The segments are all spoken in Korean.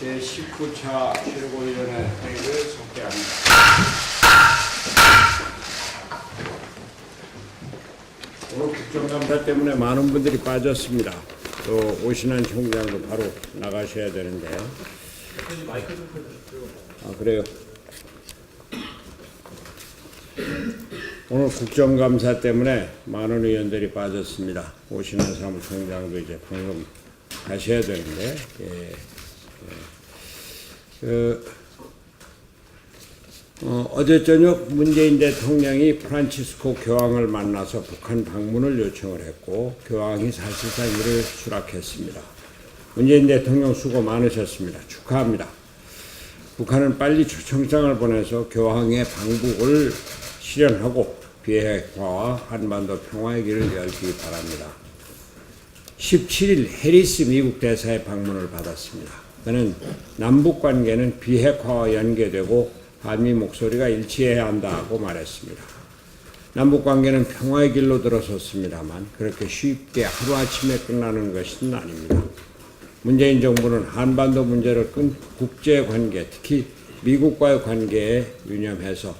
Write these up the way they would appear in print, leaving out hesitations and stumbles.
제19차 최고위원회 회의를 속개합니다. 오늘 국정감사 때문에 많은 분들이 빠졌습니다. 또 오신환 총장도 바로 나가셔야 되는데요. 그래요? 오늘 국정감사 때문에 많은 의원들이 빠졌습니다. 오신환 사무총장도 이제 방금 가셔야 되는데, 어제 저녁 문재인 대통령이 프란치스코 교황을 만나서 북한 방문을 요청을 했고, 교황이 사실상 이를 수락했습니다. 문재인 대통령 수고 많으셨습니다. 축하합니다. 북한은 빨리 초청장을 보내서 교황의 방북을 실현하고 비핵화와 한반도 평화의 길을 열기 바랍니다. 17일 해리스 미국 대사의 방문을 받았습니다. 그는 남북관계는 비핵화와 연계되고 한미 목소리가 일치해야 한다고 말했습니다. 남북관계는 평화의 길로 들어섰습니다만 그렇게 쉽게 하루아침에 끝나는 것은 아닙니다. 문재인 정부는 한반도 문제를 끈 국제관계, 특히 미국과의 관계에 유념해서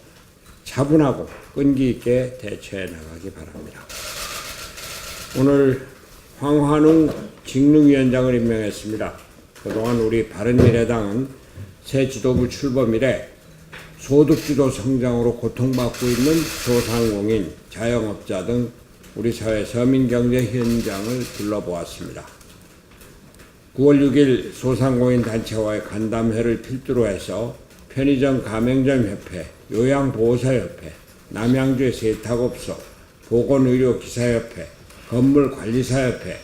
차분하고 끈기 있게 대처해 나가기 바랍니다. 오늘 황환웅 직능위원장을 임명했습니다. 그동안 우리 바른미래당은 새 지도부 출범 이래 소득주도 성장으로 고통받고 있는 소상공인, 자영업자 등 우리 사회 서민경제 현장을 둘러보았습니다. 9월 6일 소상공인 단체와의 간담회를 필두로 해서 편의점 가맹점협회, 요양보호사협회, 남양주의 세탁업소, 보건의료기사협회, 건물관리사협회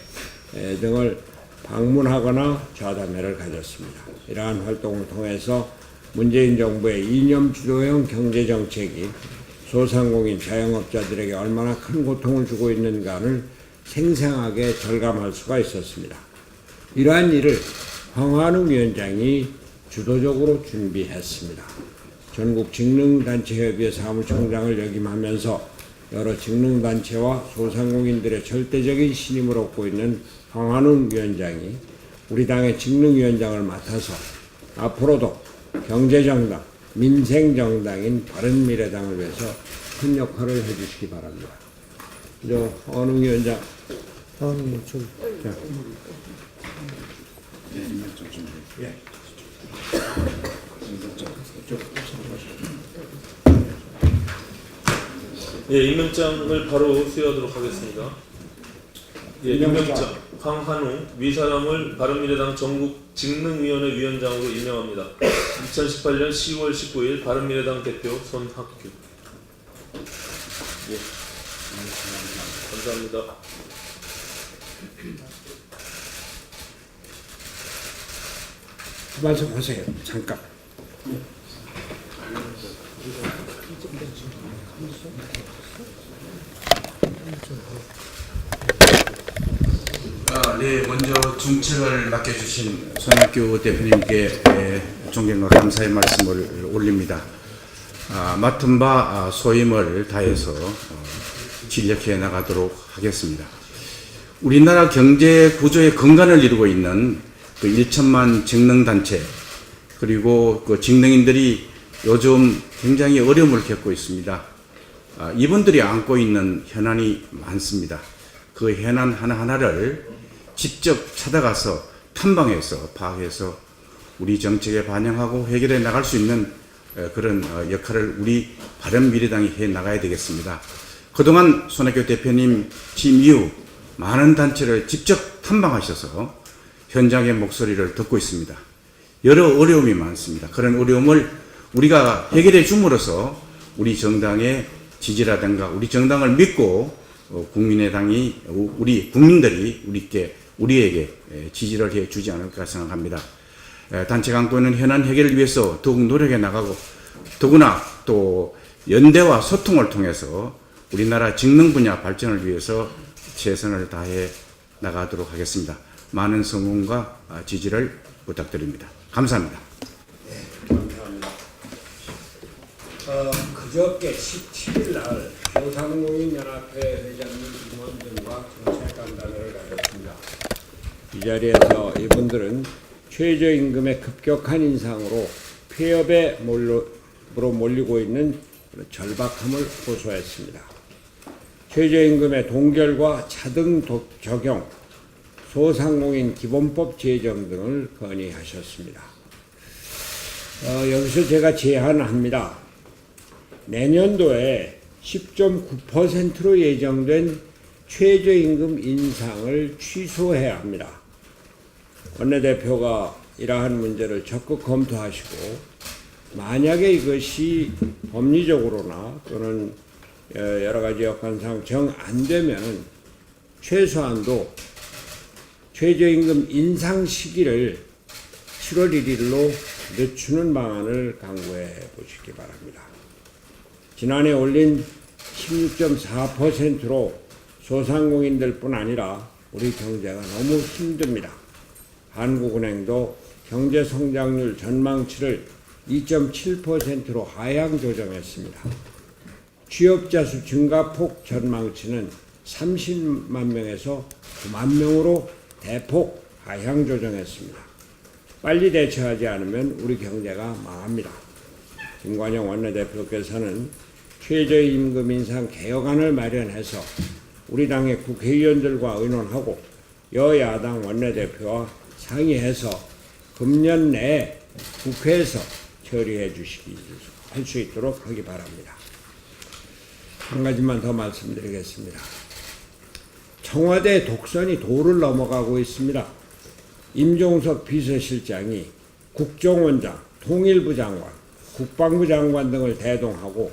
등을 방문하거나 좌담회를 가졌습니다. 이러한 활동을 통해서 문재인 정부의 이념 주도형 경제정책이 소상공인 자영업자들에게 얼마나 큰 고통을 주고 있는가를 생생하게 절감할 수가 있었습니다. 이러한 일을 황환웅 위원장이 주도적으로 준비했습니다. 전국 직능단체협의회 사무총장을 역임하면서 여러 직능단체와 소상공인들의 절대적인 신임을 얻고 있는 황환웅 위원장이 우리 당의 직능위원장을 맡아서 앞으로도 경제정당, 민생정당인 바른미래당을 위해서 큰 역할을 해주시기 바랍니다. 황환웅 위원장. 자. 예. 예, 임명장을 바로 수여하도록 하겠습니다. 예, 임명장 황환웅 위사람을 바른미래당 전국 직능위원회 위원장으로 임명합니다. 2018년 10월 19일 바른미래당 대표 손학규. 예, 감사합니다. 말씀하세요. 잠깐. 네, 먼저 중책을 맡겨주신 손학규 대표님께 존경과 감사의 말씀을 올립니다. 맡은 바 소임을 다해서 진력해 나가도록 하겠습니다. 우리나라 경제 구조의 근간을 이루고 있는 그 1천만 직능단체 그리고 그 직능인들이 요즘 굉장히 어려움을 겪고 있습니다. 이분들이 안고 있는 현안이 많습니다. 그 현안 하나하나를 직접 찾아가서 탐방해서 파악해서 우리 정책에 반영하고 해결해 나갈 수 있는 그런 역할을 우리 바른미래당이 해 나가야 되겠습니다. 그동안 손학규 대표님 취임 이후 많은 단체를 직접 탐방하셔서 현장의 목소리를 듣고 있습니다. 여러 어려움이 많습니다. 그런 어려움을 우리가 해결해 줌으로써 우리 정당의 지지라든가 우리 정당을 믿고 국민의당이 우리 국민들이 우리에게 지지를 해 주지 않을까 생각합니다. 단체가 안고 있는 현안 해결을 위해서 더욱 노력해 나가고 더구나 또 연대와 소통을 통해서 우리나라 직능 분야 발전을 위해서 최선을 다해 나가도록 하겠습니다. 많은 성원과 지지를 부탁드립니다. 감사합니다. 네, 감사합니다. 그저께 17일 날 소상공인연합회 회장님 임원 등과 정책간담회를 가졌습니다. 이 자리에서 이분들은 최저임금의 급격한 인상으로 폐업에 몰리고 있는 절박함을 호소했습니다. 최저임금의 동결과 차등 적용, 소상공인 기본법 제정 등을 건의하셨습니다. 여기서 제가 제안합니다. 내년도에 10.9%로 예정된 최저임금 인상을 취소해야 합니다. 원내대표가 이러한 문제를 적극 검토하시고 만약에 이것이 법리적으로나 또는 여러 가지 여건상 정 안 되면 최소한도 최저임금 인상 시기를 7월 1일로 늦추는 방안을 강구해 보시기 바랍니다. 지난해 올린 16.4%로 소상공인들뿐 아니라 우리 경제가 너무 힘듭니다. 한국은행도 경제 성장률 전망치를 2.7%로 하향 조정했습니다. 취업자 수 증가폭 전망치는 30만 명에서 9만 명으로 대폭 하향 조정했습니다. 빨리 대처하지 않으면 우리 경제가 망합니다. 김관영 원내대표께서는 최저임금 인상 개혁안을 마련해서 우리 당의 국회의원들과 의논하고 여야당 원내대표와 상의해서 금년 내에 국회에서 처리해 주시기 할 수 있도록 하기 바랍니다. 한 가지만 더 말씀드리겠습니다. 청와대 독선이 도를 넘어가고 있습니다. 임종석 비서실장이 국정원장, 통일부 장관, 국방부 장관 등을 대동하고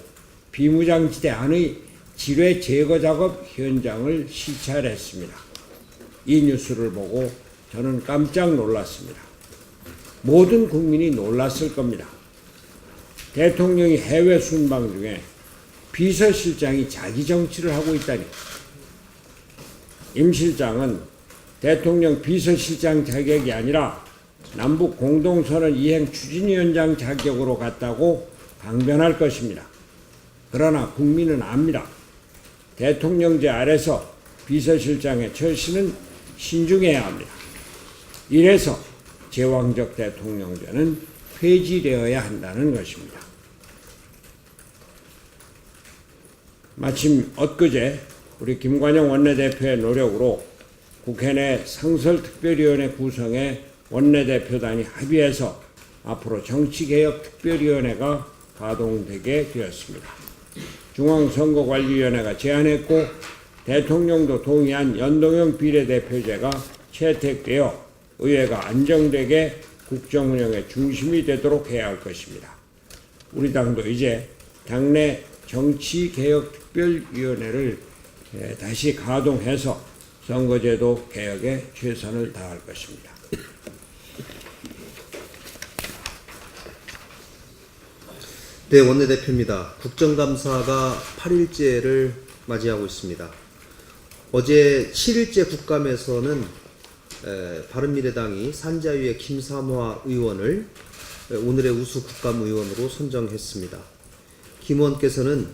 비무장지대 안의 지뢰 제거 작업 현장을 시찰했습니다. 이 뉴스를 보고 저는 깜짝 놀랐습니다. 모든 국민이 놀랐을 겁니다. 대통령이 해외 순방 중에 비서실장이 자기 정치를 하고 있다니. 임 실장은 대통령 비서실장 자격이 아니라 남북 공동선언 이행 추진위원장 자격으로 갔다고 강변할 것입니다. 그러나 국민은 압니다. 대통령제 아래서 비서실장의 처신은 신중해야 합니다. 이래서 제왕적 대통령제는 폐지되어야 한다는 것입니다. 마침 엊그제 우리 김관영 원내대표의 노력으로 국회 내 상설특별위원회 구성에 원내대표단이 합의해서 앞으로 정치개혁특별위원회가 가동되게 되었습니다. 중앙선거관리위원회가 제안했고 대통령도 동의한 연동형 비례대표제가 채택되어 의회가 안정되게 국정운영의 중심이 되도록 해야 할 것입니다. 우리 당도 이제 당내 정치개혁특별위원회를 다시 가동해서 선거제도 개혁에 최선을 다할 것입니다. 네, 원내대표입니다. 국정감사가 8일째를 맞이하고 있습니다. 어제 7일째 국감에서는 바른미래당이 산자위의 김삼화 의원을 오늘의 우수 국감의원으로 선정했습니다. 김 의원께서는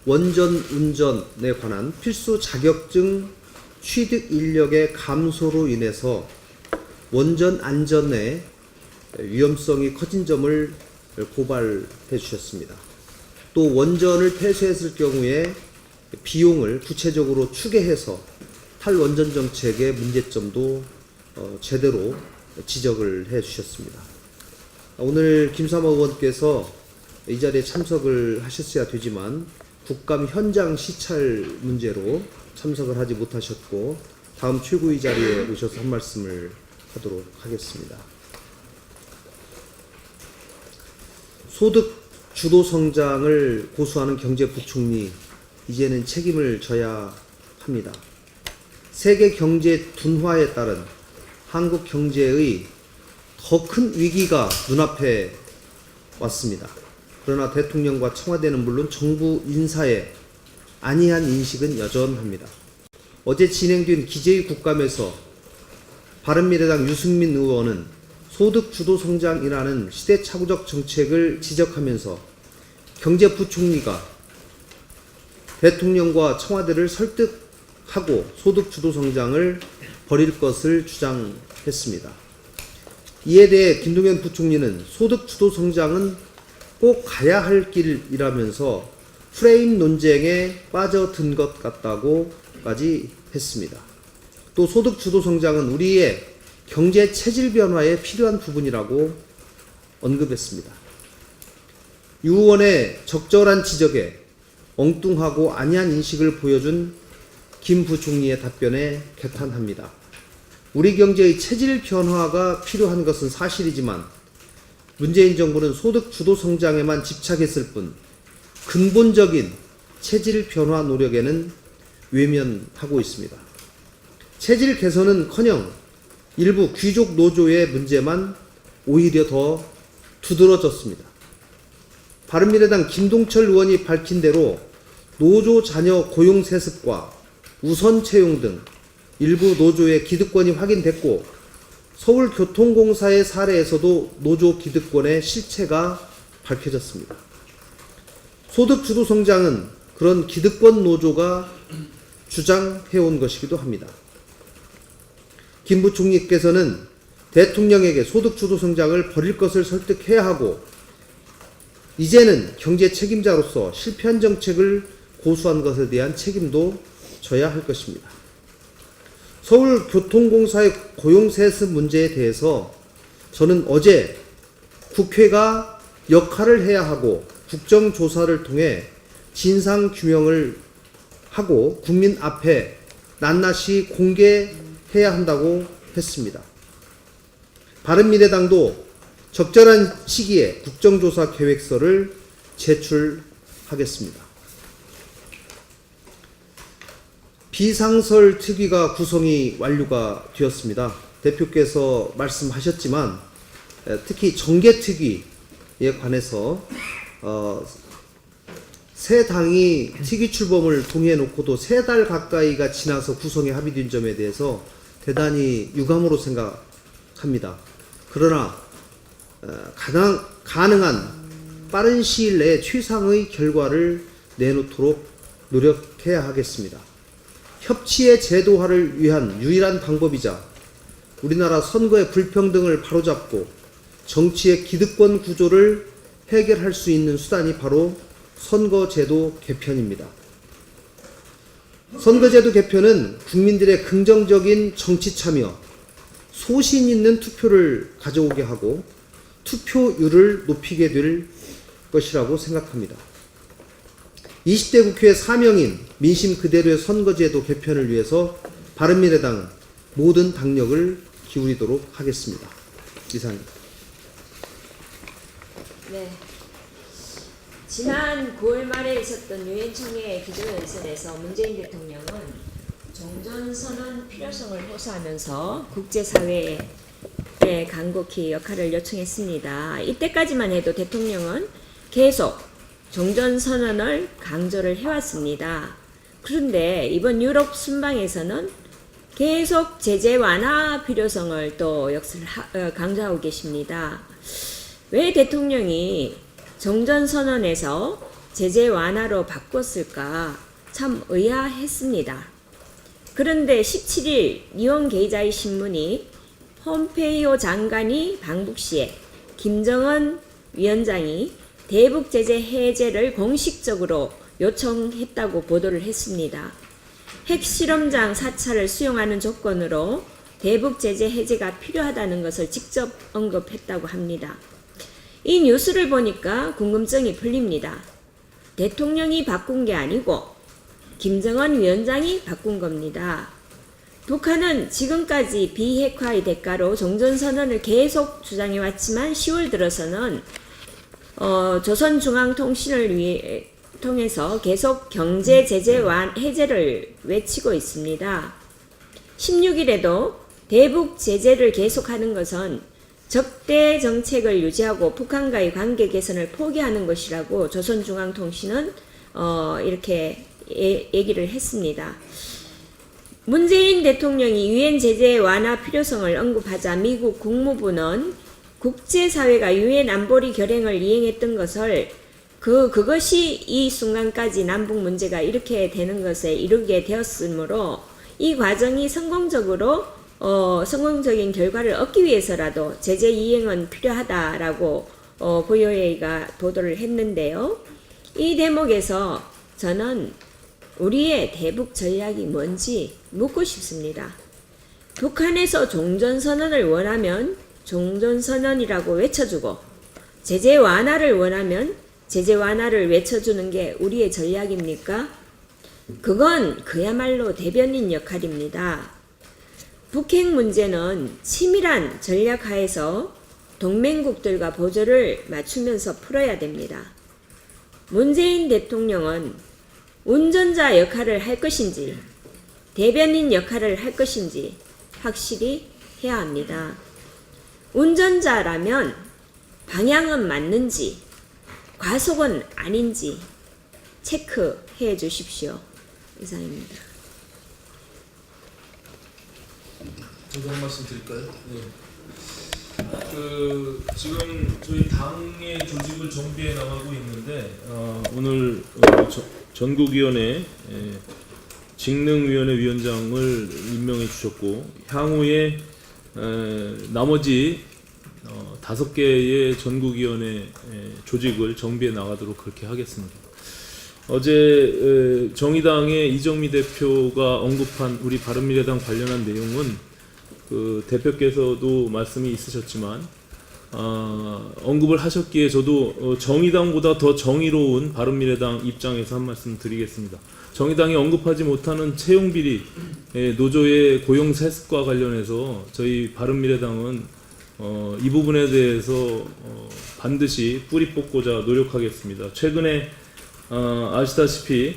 원전 운전에 관한 필수 자격증 취득 인력의 감소로 인해서 원전 안전의 위험성이 커진 점을 고발해 주셨습니다. 또 원전을 폐쇄했을 경우에 비용을 구체적으로 추계해서 탈원전 정책의 문제점도 제대로 지적을 해 주셨습니다. 오늘 김삼화 의원께서 이 자리에 참석을 하셨어야 되지만 국감 현장 시찰 문제로 참석을 하지 못하셨고 다음 최고위 자리에 오셔서 한 말씀을 하도록 하겠습니다. 소득 주도 성장을 고수하는 경제부총리, 이제는 책임을 져야 합니다. 세계 경제 둔화에 따른 한국 경제의 더 큰 위기가 눈앞에 왔습니다. 그러나 대통령과 청와대는 물론 정부 인사에 안이한 인식은 여전합니다. 어제 진행된 기재위 국감에서 바른미래당 유승민 의원은 소득 주도 성장이라는 시대착오적 정책을 지적하면서 경제부총리가 대통령과 청와대를 설득하고 소득 주도 성장을 벌일 것을 주장했습니다. 이에 대해 김동연 부총리는 소득 주도 성장은 꼭 가야 할 길이라면서 프레임 논쟁에 빠져든 것 같다고까지 했습니다. 또 소득 주도 성장은 우리의 경제 체질 변화에 필요한 부분이라고 언급했습니다. 유 의원의 적절한 지적에 엉뚱하고 아니한 인식을 보여준 김 부총리의 답변에 개탄합니다. 우리 경제의 체질 변화가 필요한 것은 사실이지만 문재인 정부는 소득 주도 성장에만 집착했을 뿐 근본적인 체질 변화 노력에는 외면하고 있습니다. 체질 개선은커녕 일부 귀족 노조의 문제만 오히려 더 두드러졌습니다. 바른미래당 김동철 의원이 밝힌 대로 노조 자녀 고용 세습과 우선 채용 등 일부 노조의 기득권이 확인됐고 서울교통공사의 사례에서도 노조 기득권의 실체가 밝혀졌습니다. 소득 주도 성장은 그런 기득권 노조가 주장해온 것이기도 합니다. 김 부총리께서는 대통령에게 소득 주도 성장을 버릴 것을 설득해야 하고 이제는 경제 책임자로서 실패한 정책을 고수한 것에 대한 책임도 져야 할 것입니다. 서울교통공사의 고용세습 문제에 대해서 저는 어제 국회가 역할을 해야 하고 국정조사를 통해 진상규명을 하고 국민 앞에 낱낱이 공개해야 한다고 했습니다. 바른미래당도 적절한 시기에 국정조사 계획서를 제출하겠습니다. 비상설 특위가 구성이 완료가 되었습니다. 대표께서 말씀하셨지만 특히 정계특위에 관해서 새 당이 특위 출범을 동의해 놓고도 3달 가까이가 지나서 구성에 합의된 점에 대해서 대단히 유감으로 생각합니다. 그러나 가능한 빠른 시일 내에 최상의 결과를 내놓도록 노력해야 하겠습니다. 협치의 제도화를 위한 유일한 방법이자 우리나라 선거의 불평등을 바로잡고 정치의 기득권 구조를 해결할 수 있는 수단이 바로 선거제도 개편입니다. 선거제도 개편은 국민들의 긍정적인 정치 참여, 소신 있는 투표를 가져오게 하고 투표율을 높이게 될 것이라고 생각합니다. 20대 국회의 사명인 민심 그대로의 선거제도 개편을 위해서 바른미래당은 모든 당력을 기울이도록 하겠습니다. 이상입니다. 네. 지난 9월 말에 있었던 유엔 총회 기조연설에서 문재인 대통령은 종전선언 필요성을 호소하면서 국제사회에 간곡히 역할을 요청했습니다. 이때까지만 해도 대통령은 계속 종전선언을 강조를 해왔습니다. 그런데 이번 유럽 순방에서는 계속 제재 완화 필요성을 또 강조하고 계십니다. 왜 대통령이 종전선언에서 제재 완화로 바꿨을까 참 의아했습니다. 그런데 17일 니혼게이자이 신문이 폼페이오 장관이 방북 시에 김정은 위원장이 대북 제재 해제를 공식적으로 요청했다고 보도를 했습니다. 핵실험장 사찰을 수용하는 조건으로 대북 제재 해제가 필요하다는 것을 직접 언급했다고 합니다. 이 뉴스를 보니까 궁금증이 풀립니다. 대통령이 바꾼 게 아니고 김정은 위원장이 바꾼 겁니다. 북한은 지금까지 비핵화의 대가로 종전선언을 계속 주장해왔지만 10월 들어서는 조선중앙통신을 통해서 계속 경제 제재 해제를 외치고 있습니다. 16일에도 대북 제재를 계속하는 것은 적대 정책을 유지하고 북한과의 관계 개선을 포기하는 것이라고 조선중앙통신은 이렇게 얘기를 했습니다. 문재인 대통령이 유엔 제재 완화 필요성을 언급하자 미국 국무부는 국제사회가 유엔 안보리 결행을 이행했던 것을 그것이 이 순간까지 남북 문제가 이렇게 되는 것에 이르게 되었으므로 이 과정이 성공적으로 성공적인 결과를 얻기 위해서라도 제재 이행은 필요하다라고 VOA가 보도를 했는데요. 이 대목에서 저는 우리의 대북 전략이 뭔지 묻고 싶습니다. 북한에서 종전선언을 원하면 종전선언이라고 외쳐주고 제재 완화를 원하면 제재 완화를 외쳐주는 게 우리의 전략입니까? 그건 그야말로 대변인 역할입니다. 북핵 문제는 치밀한 전략하에서 동맹국들과 보조를 맞추면서 풀어야 됩니다. 문재인 대통령은 운전자 역할을 할 것인지 대변인 역할을 할 것인지 확실히 해야 합니다. 운전자라면 방향은 맞는지 과속은 아닌지 체크해 주십시오. 이상입니다. 저도 한 말씀 드릴까요? 네. 지금 저희 당의 조직을 정비해 나가고 있는데 오늘 전국위원회 직능위원회 위원장을 임명해 주셨고 향후에 나머지 5개의 전국위원회 조직을 정비해 나가도록 그렇게 하겠습니다. 어제 정의당의 이정미 대표가 언급한 우리 바른미래당 관련한 내용은 그 대표께서도 말씀이 있으셨지만 언급을 하셨기에 저도 정의당보다 더 정의로운 바른미래당 입장에서 한 말씀 드리겠습니다. 정의당이 언급하지 못하는 채용비리, 노조의 고용 세습과 관련해서 저희 바른미래당은 이 부분에 대해서 반드시 뿌리 뽑고자 노력하겠습니다. 최근에 아시다시피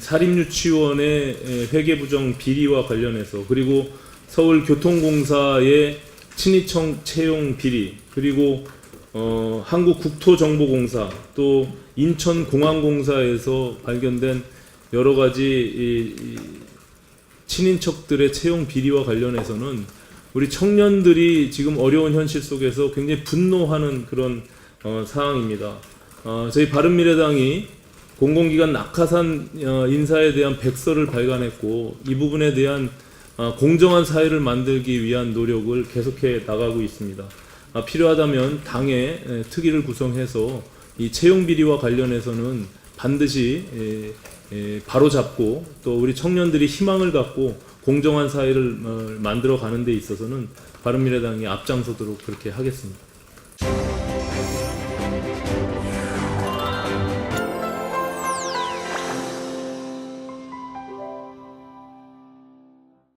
사립유치원의 회계부정 비리와 관련해서 그리고 서울교통공사의 친위청 채용 비리 그리고 한국국토정보공사 또 인천공항공사에서 발견된 여러 가지 친인척들의 채용 비리와 관련해서는 우리 청년들이 지금 어려운 현실 속에서 굉장히 분노하는 그런 사항입니다. 저희 바른미래당이 공공기관 낙하산 인사에 대한 백서를 발간했고 이 부분에 대한 공정한 사회를 만들기 위한 노력을 계속해 나가고 있습니다. 필요하다면 당에 특위를 구성해서 이 채용 비리와 관련해서는 반드시 바로잡고 또 우리 청년들이 희망을 갖고 공정한 사회를 만들어 가는 데 있어서는 바른미래당이 앞장서도록 그렇게 하겠습니다.